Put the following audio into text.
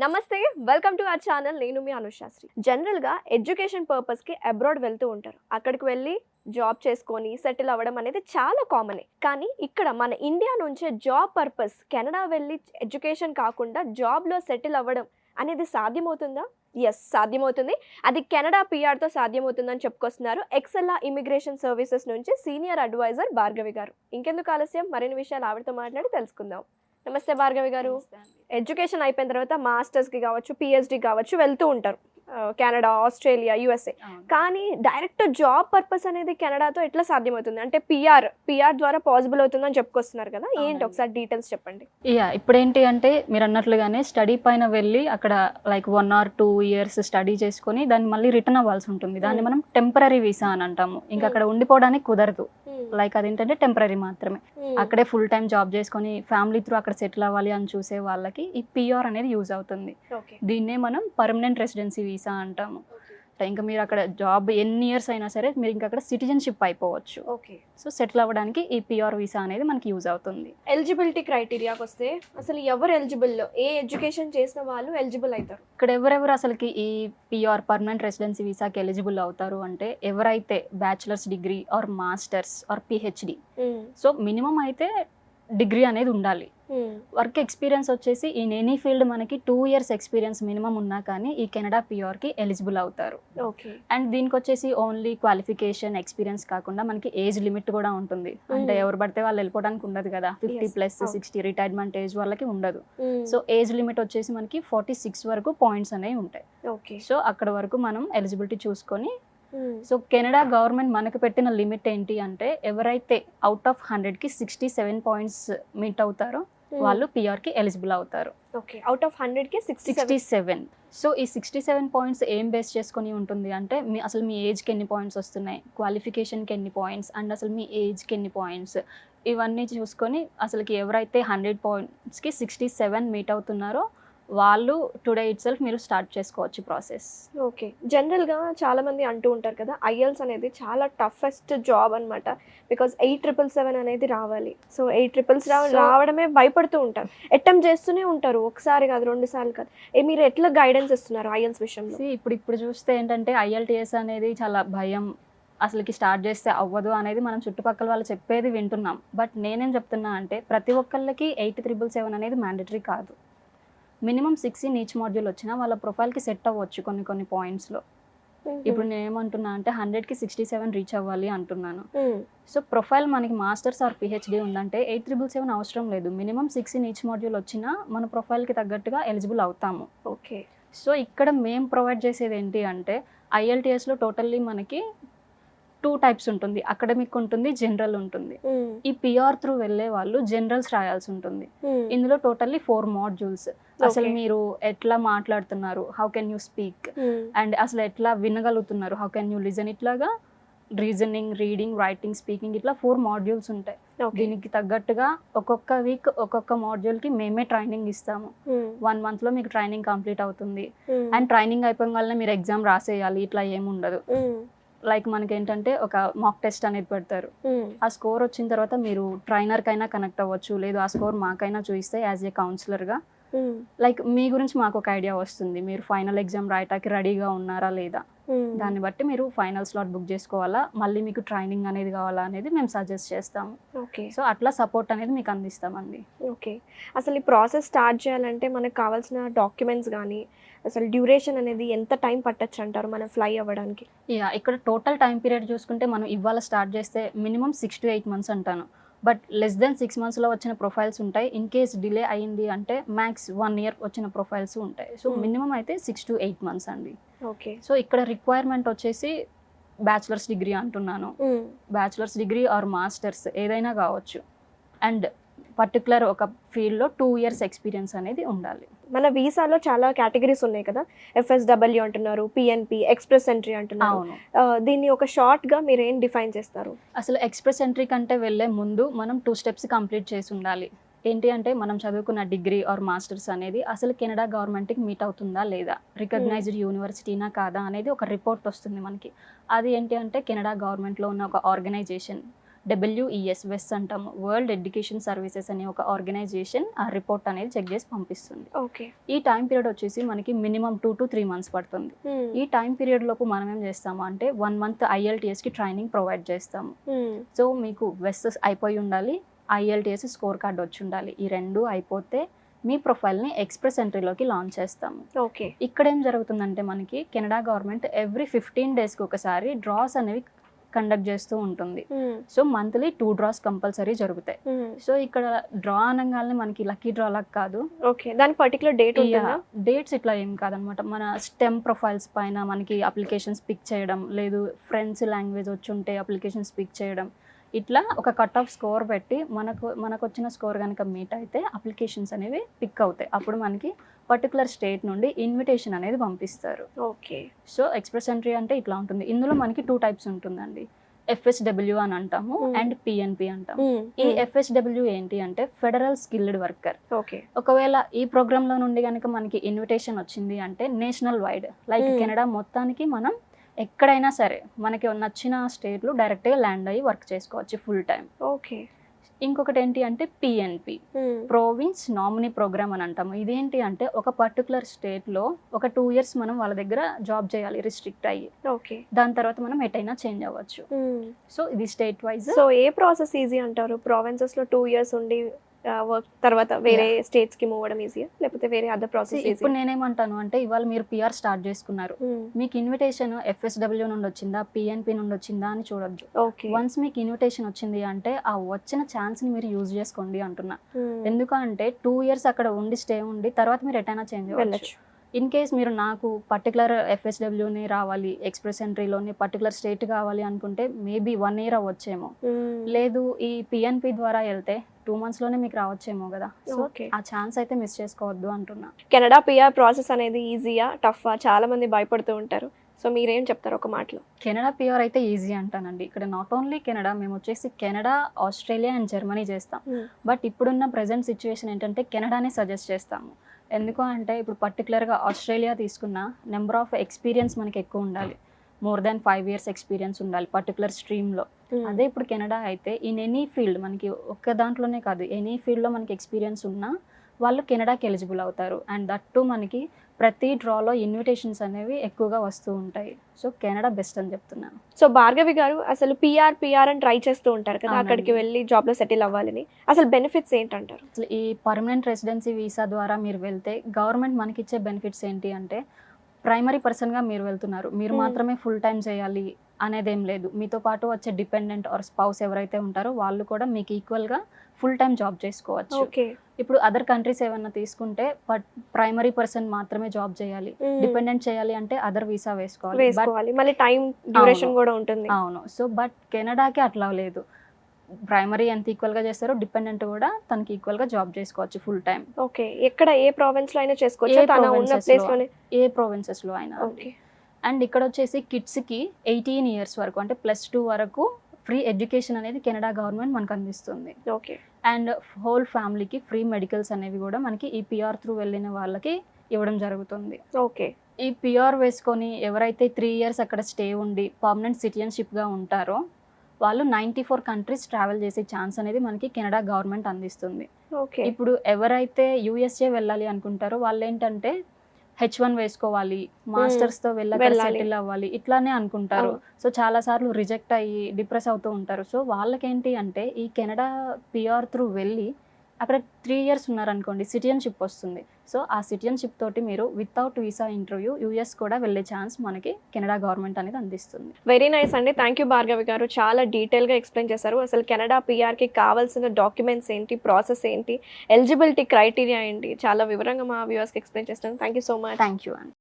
నమస్తే, welcome to our channel. నేను మీ అనుశాస్త్రి. జనరల్గా ఎడ్యుకేషన్ పర్పస్కి అబ్రాడ్ వెళ్తూ ఉంటారు. అక్కడికి వెళ్ళి జాబ్ చేసుకొని సెటిల్ అవ్వడం అనేది చాలా కామనే. కానీ ఇక్కడ మన ఇండియా నుంచే జాబ్ పర్పస్ కెనడా వెళ్ళి ఎడ్యుకేషన్ కాకుండా జాబ్లో సెటిల్ అవ్వడం అనేది సాధ్యమవుతుందా? ఎస్, సాధ్యమవుతుంది. అది కెనడా పిఆర్తో సాధ్యమవుతుందని చెప్పుకొస్తున్నారు ఎక్సెల్లా ఇమిగ్రేషన్ సర్వీసెస్ నుంచి సీనియర్ అడ్వైజర్ భార్గవి గారు. ఇంకెందుకు ఆలస్యం, మరిన్ని విషయాలు ఆవిడతో మాట్లాడి తెలుసుకుందాం. నమస్తే భార్గవి గారు. ఎడ్యుకేషన్ అయిపోయిన తర్వాత మాస్టర్స్కి కావచ్చు, పిహెచ్డి కావచ్చు వెళ్తూ ఉంటారు కెనడా, ఆస్ట్రేలియా, యుఎస్ఏ. కానీ డైరెక్ట్ జాబ్ పర్పస్ అనేది కెనడాతో ఎట్లా సాధ్యమవుతుంది? అంటే పిఆర్ ద్వారా పాసిబుల్ అవుతుందని చెప్పుకొస్తున్నారు కదా, ఏంటి ఒకసారి డీటెయిల్స్ చెప్పండి. ఇప్పుడు ఏంటి అంటే మీరు అన్నట్లుగానే స్టడీ పైన వెళ్ళి అక్కడ లైక్ 1 or 2 years స్టడీ చేసుకొని దాన్ని మళ్ళీ రిటర్న్ అవ్వాల్సి ఉంటుంది. దాన్ని మనం టెంపరరీ వీసా అని అంటాము. ఇంకా అక్కడ ఉండిపోవడానికి కుదరదు. లైక్ అదేంటంటే టెంపరరీ మాత్రమే. అక్కడే ఫుల్ టైం జాబ్ చేసుకొని ఫ్యామిలీ త్రూ అక్కడ సెటిల్ అవ్వాలి అని చూసే వాళ్ళకి ఈ పిఆర్ అనేది యూజ్ అవుతుంది. దీన్నే మనం పర్మనెంట్ రెసిడెన్సీ వీసా అంటాము. ఇంకా మీరు అక్కడ జాబ్ ఎన్ని ఇయర్స్ అయినా సరే మీరు ఇంకా అక్కడ సిటిజన్షిప్ అయిపోవచ్చు. సో సెటిల్ అవ్వడానికి ఈ పిఆర్ వీసా అనేది మనకి యూజ్ అవుతుంది. ఎలిజిబిలిటీ క్రైటీరియాకి వస్తే అసలు ఎవరు ఎలిజిబుల్, ఏ ఎడ్యుకేషన్ చేసిన వాళ్ళు ఎలిజిబుల్ అవుతారు? ఇక్కడ ఎవరెవరు అసలుకి ఈ పిఆర్ పర్మనెంట్ రెసిడెన్సీ వీసాకి ఎలిజిబుల్ అవుతారు అంటే ఎవరైతే bachelors degree or masters are PhD, so minimum అయితే డిగ్రీ అనేది ఉండాలి. వర్క్ ఎక్స్పీరియన్స్ వచ్చేసి ఇన్ ఎనీ ఫీల్డ్ మనకి 2 years ఎక్స్పీరియన్స్ మినిమం ఉన్నా కానీ ఈ కెనడా పిఆర్కి ఎలిజిబుల్ అవుతారు. అండ్ దీనికి వచ్చేసి ఓన్లీ క్వాలిఫికేషన్ ఎక్స్పీరియన్స్ కాకుండా మనకి ఏజ్ లిమిట్ కూడా ఉంటుంది. అంటే ఎవరు పడితే వాళ్ళు వెళ్ళిపోవడానికి ఉండదు కదా, 50+ 60 రిటైర్మెంట్ ఏజ్ వాళ్ళకి ఉండదు. సో ఏజ్ లిమిట్ వచ్చేసి మనకి 46 వరకు పాయింట్స్ అనేవి ఉంటాయి. సో అక్కడ వరకు మనం ఎలిజిబిలిటీ చూసుకొని, సో కెనడా గవర్నమెంట్ మనకు పెట్టిన లిమిట్ ఏంటి అంటే ఎవరైతే అవుట్ ఆఫ్ 100కి 67 పాయింట్స్ మీట్ అవుతారో వాళ్ళు పిఆర్కి ఎలిజిబుల్ అవుతారు. అవుట్ ఆఫ్ 100కి 67. సో ఈ 67 పాయింట్స్ ఏం బేస్ చేసుకొని ఉంటుంది అంటే అసలు మీ ఏజ్కి ఎన్ని పాయింట్స్ వస్తున్నాయి, క్వాలిఫికేషన్కి ఎన్ని పాయింట్స్, అండ్ అసలు మీ ఏజ్కి ఎన్ని పాయింట్స్, ఇవన్నీ చూసుకొని అసలుకి ఎవరైతే 100 పాయింట్స్కి 67 మీట్ అవుతున్నారో వాళ్ళు టుడే ఇట్ సెల్ఫ్ మీరు స్టార్ట్ చేసుకోవచ్చు ప్రాసెస్. జనరల్గా చాలా మంది అంటూ ఉంటారు కదా, ఐఎల్స్ అనేది చాలా టఫెస్ట్ జాబ్ అనమాట. బికాజ్ 8,777 అనేది రావాలి. సో 8,777 రావడమే భయపడుతూ ఉంటారు, అటెంప్ట్ చేస్తూనే ఉంటారు. ఒకసారి కాదు, 2 సార్లు కాదు. మీరు ఎట్లా గైడెన్స్ ఇస్తున్నారు ఐఎల్స్ విషయంలో? ఇప్పుడు చూస్తే ఏంటంటే ఐఎల్టీఎస్ అనేది చాలా భయం, అసలుకి స్టార్ట్ చేస్తే అవ్వదు అనేది మనం చుట్టుపక్కల వాళ్ళు చెప్పేది వింటున్నాం. బట్ నేనేం చెప్తున్నా అంటే ప్రతి ఒక్కళ్ళకి 8,777 అనేది మ్యాండేటరీ కాదు. మినిమం 6 in each మాడ్యూల్ వచ్చినా వాళ్ళ ప్రొఫైల్కి సెట్ అవ్వచ్చు కొన్ని పాయింట్స్లో. ఇప్పుడు నేను ఏమంటున్నా అంటే 100కి 67 రీచ్ అవ్వాలి అంటున్నాను. సో ప్రొఫైల్ మనకి మాస్టర్స్ ఆర్ పిహెచ్డి ఉందంటే 8,777 అవసరం లేదు. మినిమం 6 in each మాడ్యూల్ వచ్చినా మన ప్రొఫైల్కి తగ్గట్టుగా ఎలిజిబుల్ అవుతాము. సో ఇక్కడ మేము ప్రొవైడ్ చేసేది ఏంటి అంటే ఐఎల్టీఎస్లో టోటల్లీ మనకి 2 types ఉంటుంది, అకాడమిక్ ఉంటుంది, జనరల్ ఉంటుంది. ఈ పిఆర్ త్రూ వెళ్ళే వాళ్ళు జనరల్స్ రాయాల్సి ఉంటుంది. ఇందులో టోటల్లీ 4 modules. అసలు మీరు ఎట్లా మాట్లాడుతున్నారు, how can you speak, and అసలు ఎట్లా వినగలుగుతున్నారు, హౌ కెన్ యూ లిజన్, ఇట్లాగా రీజనింగ్, రీడింగ్, రైటింగ్, స్పీకింగ్, ఇట్లా 4 modules ఉంటాయి. దీనికి తగ్గట్టుగా ఒక్కొక్క వీక్ ఒక్కొక్క మాడ్యూల్కి మేమే ట్రైనింగ్ ఇస్తాము. 1 monthలో మీకు ట్రైనింగ్ కంప్లీట్ అవుతుంది. అండ్ ట్రైనింగ్ అయిపోయిన వల్ల మీరు ఎగ్జామ్ రాసేయాలి, ఇట్లా ఏముండదు. లైక్ మనకి ఏంటంటే ఒక మాక్ టెస్ట్ అనేది పెడతారు. ఆ స్కోర్ వచ్చిన తర్వాత మీరు ట్రైనర్కైనా కనెక్ట్ అవ్వచ్చు, లేదు ఆ స్కోర్ మాకైనా చూపిస్తే యాజ్ ఏ కౌన్సిలర్గా లైక్ మీ గురించి మాకు ఒక ఐడియా వస్తుంది, మీరు ఫైనల్ ఎగ్జామ్ రాయటానికి రెడీగా ఉన్నారా లేదా, దాన్ని బట్టి మీరు ఫైనల్ స్లాట్ బుక్ చేసుకోవాలా, మళ్ళీ మీకు ట్రైనింగ్ అనేది కావాలా అనేది మేము సజెస్ట్ చేస్తాము. సో అట్లా సపోర్ట్ అనేది మీకు అందిస్తామండి. అసలు ఈ ప్రాసెస్ స్టార్ట్ చేయాలంటే మనకు కావాల్సిన డాక్యుమెంట్స్ కానీ అసలు డ్యూరేషన్ అనేది ఎంత టైం పట్టచ్చు అంటారు మనం ఫ్లై అవ్వడానికి? ఇక్కడ టోటల్ టైం పీరియడ్ చూసుకుంటే మనం ఇవాళ స్టార్ట్ చేస్తే మినిమం 6 to 8 months అంటాను. బట్ లెస్ దెన్ 6 monthsలో వచ్చిన ప్రొఫైల్స్ ఉంటాయి. ఇన్ కేస్ డిలే అయ్యింది అంటే మ్యాక్స్ 1 year వచ్చిన ప్రొఫైల్స్ ఉంటాయి. సో మినిమం అయితే 6 to 8 months అండి. సో ఇక్కడ రిక్వైర్మెంట్ వచ్చేసి బ్యాచిలర్స్ డిగ్రీ అంటున్నాను, బ్యాచిలర్స్ డిగ్రీ ఆర్ మాస్టర్స్ ఏదైనా కావచ్చు. అండ్ పర్టికులర్ ఒక ఫీల్డ్లో 2 years ఎక్స్పీరియన్స్ అనేది ఉండాలి. మన వీసాలో చాలా కేటగిరీస్ ఉన్నాయి కదా, FSW అంటున్నారు, PNP, ఎక్స్ప్రెస్ ఎంట్రీ అంటున్నారు. దీన్ని ఒక షార్ట్గా మీరు ఏం డిఫైన్ చేస్తారు? అసలు ఎక్స్ప్రెస్ ఎంట్రీ కంటే వెళ్ళే ముందు మనం 2 steps కంప్లీట్ చేసి ఉండాలి. ఏంటి అంటే మనం చదువుకున్న డిగ్రీ ఆర్ మాస్టర్స్ అనేది అసలు కెనడా గవర్నమెంట్కి మీట్ అవుతుందా లేదా, రికగ్నైజ్డ్ యూనివర్సిటీనా కాదా అనేది ఒక రిపోర్ట్ వస్తుంది మనకి. అది ఏంటి అంటే కెనడా గవర్నమెంట్లో ఉన్న ఒక ఆర్గనైజేషన్ WES వెస్ అంటాము, వరల్డ్ ఎడ్యుకేషన్ సర్వీసెస్ అనే ఒక ఆర్గనైజేషన్ ఆ రిపోర్ట్ అనేది చెక్ చేసి పంపిస్తుంది. ఓకే. ఈ టైం పీరియడ్ వచ్చేసి మనకి మినిమం 2 to 3 months పడుతుంది. ఈ టైం పీరియడ్ లోపు మనం ఏం చేస్తాము అంటే 1 month IELTS కి ట్రైనింగ్ ప్రొవైడ్ చేస్తాము. సో మీకు వెస్ అయిపోయి ఉండాలి, IELTS స్కోర్ కార్డ్ వచ్చి ఉండాలి. ఈ రెండు అయిపోతే మీ ప్రొఫైల్ని ఎక్స్ప్రెస్ ఎంట్రీలోకి లాంచ్ చేస్తాము. ఓకే. ఇక్కడ ఏం జరుగుతుందంటే మనకి కెనడా గవర్నమెంట్ ఎవ్రీ 15 daysకి ఒకసారి డ్రాస్ అనేవి కండక్ట్ చేస్తూ ఉంటుంది. సో మంత్లీ 2 draws కంపల్సరీ జరుగుతాయి. సో ఇక్కడ డ్రా అనగానే మనకి లక్కీ డ్రా లాగా కాదు. ఓకే. దాని పర్టికులర్ డేట్ ఉంటుందా? డేట్స్ ఇట్లా ఏం కాదనమాట. మన స్టెమ్ ప్రొఫైల్స్ పైన మనకి అప్లికేషన్స్ పిక్ చేయడం, లేదు ఫ్రెండ్స్ లాంగ్వేజ్ వచ్చి ఉంటే అప్లికేషన్స్ పిక్ చేయడం, ఇట్లా ఒక కట్ ఆఫ్ స్కోర్ పెట్టి మనకు వచ్చిన స్కోర్ కనుక మీట్ అయితే అప్లికేషన్స్ అనేవి పిక్ అవుతాయి. అప్పుడు మనకి పర్టికులర్ స్టేట్ నుండి ఇన్విటేషన్ అనేది పంపిస్తారు. ఓకే. సో ఎక్స్ప్రెస్ ఎంట్రీ అంటే ఇట్లా ఉంటుంది. ఇందులో మనకి 2 types ఉంటుందండి. FSW అని అంటాము అండ్ PNP అంటాము. ఈ FSW ఏంటి అంటే ఫెడరల్ స్కిల్డ్ వర్కర్. ఓకే. ఒకవేళ ఈ ప్రోగ్రామ్ లో నుండి కనుక మనకి ఇన్విటేషన్ వచ్చింది అంటే నేషనల్ వైడ్ లైక్ కెనడా మొత్తానికి మనం ఎక్కడైనా సరే మనకి నచ్చిన స్టేట్లో డైరెక్ట్గా ల్యాండ్ అయ్యి వర్క్ చేసుకోవచ్చు ఫుల్ టైం. ఓకే. ఇంకొకటి ఏంటి అంటే PNP, ప్రోవిన్స్ నామినీ ప్రోగ్రామ్ అని అంటాము. ఇదేంటి అంటే ఒక పర్టికులర్ స్టేట్లో ఒక 2 years మనం వాళ్ళ దగ్గర జాబ్ చేయాలి రిస్ట్రిక్ట్ అయ్యి. ఓకే. దాని తర్వాత మనం ఎటైనా చేంజ్ అవ్వచ్చు. సో ఇది స్టేట్ వైజ్. సో ఏ ప్రాసెస్ ఈజీ అంటారు? ప్రావిన్సెస్ లో 2 years ఉండి వర్క్ తర్వాత వేరే స్టేట్స్ కి మూవ్ అవ్వడం ఈజీయా లేకపోతే వేరే అదర్ ప్రాసెస్? ఇప్పుడు నేనేమంటాను అంటే ఇవాళ మీరు PR స్టార్ట్ చేసుకున్నారు, మీకు ఇన్విటేషన్ FSW నుండి వచ్చిందా PNP నుండి వచ్చిందా అని చూడొద్దు. వన్స్ మీకు ఇన్విటేషన్ వచ్చింది అంటే ఆ వచ్చిన ఛాన్స్ ని మీరు యూజ్ చేసుకోండి అంటున్నా. ఎందుకంటే 2 years అక్కడ ఉండి స్టే ఉండి తర్వాత మీరు ఎటైనా చేంజ్ అవ్వచ్చు. ఇన్ కేస్ మీరు నాకు పర్టికులర్ FSWని రావాలి, ఎక్స్ప్రెస్ ఎంట్రీలోని పర్టికులర్ స్టేట్ కావాలి అనుకుంటే మేబీ 1 year అవ్వచ్చేమో. లేదు ఈ PNP ద్వారా వెళ్తే 2 months లోనే మీకు రావచ్చేమో కదా. సో ఆ ఛాన్స్ అయితే మిస్ చేసుకోవద్దు అంటున్నా. కెనడా PR ప్రాసెస్ అనేది ఈజీయా టఫా? చాలా మంది భయపడుతూ ఉంటారు. సో మీరేం చెప్తారు ఒక మాటలో? కెనడా PR అయితే ఈజీ అంటానండి. ఇక్కడ నాట్ ఓన్లీ కెనడా, మేము వచ్చేసి కెనడా, ఆస్ట్రేలియా అండ్ జర్మనీ చేస్తాం. బట్ ఇప్పుడున్న ప్రెజెంట్ సిచ్యువేషన్ ఏంటంటే కెనడానే సజెస్ట్ చేస్తాము. ఎందుకు అంటే ఇప్పుడు పర్టికులర్గా ఆస్ట్రేలియా తీసుకున్న నెంబర్ ఆఫ్ ఎక్స్పీరియన్స్ మనకి ఎక్కువ ఉండాలి, more than 5 years ఎక్స్పీరియన్స్ ఉండాలి పర్టికులర్ స్ట్రీమ్లో. అదే ఇప్పుడు కెనడా అయితే ఇన్ ఎనీ ఫీల్డ్ మనకి ఒక్క దాంట్లోనే కాదు, ఎనీ ఫీల్డ్లో మనకి ఎక్స్పీరియన్స్ ఉన్నా వాళ్ళు కెనడాకి ఎలిజిబుల్ అవుతారు. అండ్ దట్టు మనకి ప్రతి డ్రాలో ఇన్విటేషన్స్ అనేవి ఎక్కువగా వస్తూ ఉంటాయి. సో కెనడా బెస్ట్ అని చెప్తున్నాను. సో భార్గవి గారు, అసలు PR అని ట్రై చేస్తూ ఉంటారు కదా, అక్కడికి వెళ్ళి జాబ్లో సెటిల్ అవ్వాలని, అసలు బెనిఫిట్స్ ఏంటంటారు? అసలు ఈ పర్మనెంట్ రెసిడెన్సీ వీసా ద్వారా మీరు వెళ్తే గవర్నమెంట్ మనకి ఇచ్చే బెనిఫిట్స్ ఏంటి అంటే ప్రైమరీ పర్సన్గా మీరు వెళ్తున్నారు, మీరు మాత్రమే ఫుల్ టైం చేయాలి అనేదేం లేదు. మీతో పాటు వచ్చే డిపెండెంట్ ఆర్ స్పౌస్ ఎవరైతే ఉంటారో వాళ్ళు కూడా మీకు ఈక్వల్గా ఫుల్ టైం జాబ్ చేసుకోవచ్చు. ఇప్పుడు అదర్ కంట్రీస్ ఏమన్నా తీసుకుంటే ప్రైమరీ పర్సన్ మాత్రమే జాబ్ చేయాలి, డిపెండెంట్ చేయాలి అంటే అదర్ వీసా వేసుకోవాలి, మళ్ళీ టైం డ్యూరేషన్ కూడా ఉంటుంది. అవును. సో బట్ కెనడాకి అట్లా లేదు. ప్రైమరీ ఎంత ఈక్వల్గా చేస్తారో డిపెండెంట్ కూడా తనకి ఈక్వల్గా జాబ్ చేసుకోవచ్చు ఫుల్ టైం. ఓకే. ఎక్కడ ఏ ప్రావిన్స్లో అయినా చేసుకోవచ్చు, తన ఉన్న ప్లేస్లోనే, ఏ ప్రావిన్సెస్లో అయినా. ఓకే. అండ్ ఇక్కడ వచ్చేసి కిడ్స్కి 18 years వరకు అంటే +2 వరకు ఫ్రీ ఎడ్యుకేషన్ అనేది కెనడా గవర్నమెంట్ మనకు అందిస్తుంది. ఓకే. అండ్ హోల్ ఫ్యామిలీకి ఫ్రీ మెడికల్స్ అనేవి కూడా మనకి ఈ PR త్రూ వెళ్ళిన వాళ్ళకి ఇవ్వడం జరుగుతుంది. ఓకే. ఈ PR వేసుకొని ఎవరైతే 3 years అక్కడ స్టే ఉండి పర్మనెంట్ సిటిజన్షిప్గా ఉంటారో వాళ్ళు 94 countries ట్రావెల్ చేసే ఛాన్స్ అనేది మనకి కెనడా గవర్నమెంట్ అందిస్తుంది. ఓకే. ఇప్పుడు ఎవరైతే USA వెళ్ళాలి అనుకుంటారో వాళ్ళు ఏంటంటే H1 వేసుకోవాలి, మాస్టర్స్తో వెళ్ళాలి, సెటిల్ అవ్వాలి ఇట్లానే అనుకుంటారు. సో చాలా సార్లు రిజెక్ట్ అయ్యి డిప్రెస్ అవుతూ ఉంటారు. సో వాళ్ళకేంటి అంటే ఈ కెనడా PR త్రూ వెళ్ళి అక్కడ 3 years ఉన్నారనుకోండి సిటిజన్షిప్ వస్తుంది. సో ఆ సిటిజన్షిప్ తోటి మీరు వితౌట్ వీసా ఇంటర్వ్యూ US కూడా వెళ్ళే ఛాన్స్ మనకి కెనడా గవర్నమెంట్ అనేది అందిస్తుంది. వెరీ నైస్ అండి. థ్యాంక్ యూ భార్గవి గారు, చాలా డీటెయిల్గా ఎక్స్ప్లెయిన్ చేశారు. అసలు కెనడా PRకి కావాల్సిన డాక్యుమెంట్స్ ఏంటి, ప్రాసెస్ ఏంటి, ఎలిజిబిలిటీ క్రైటీరియా ఏంటి, చాలా వివరంగా మా వ్యూవర్స్కి ఎక్స్ప్లెయిన్ చేస్తాను. Thank you so much. Thank you అండి.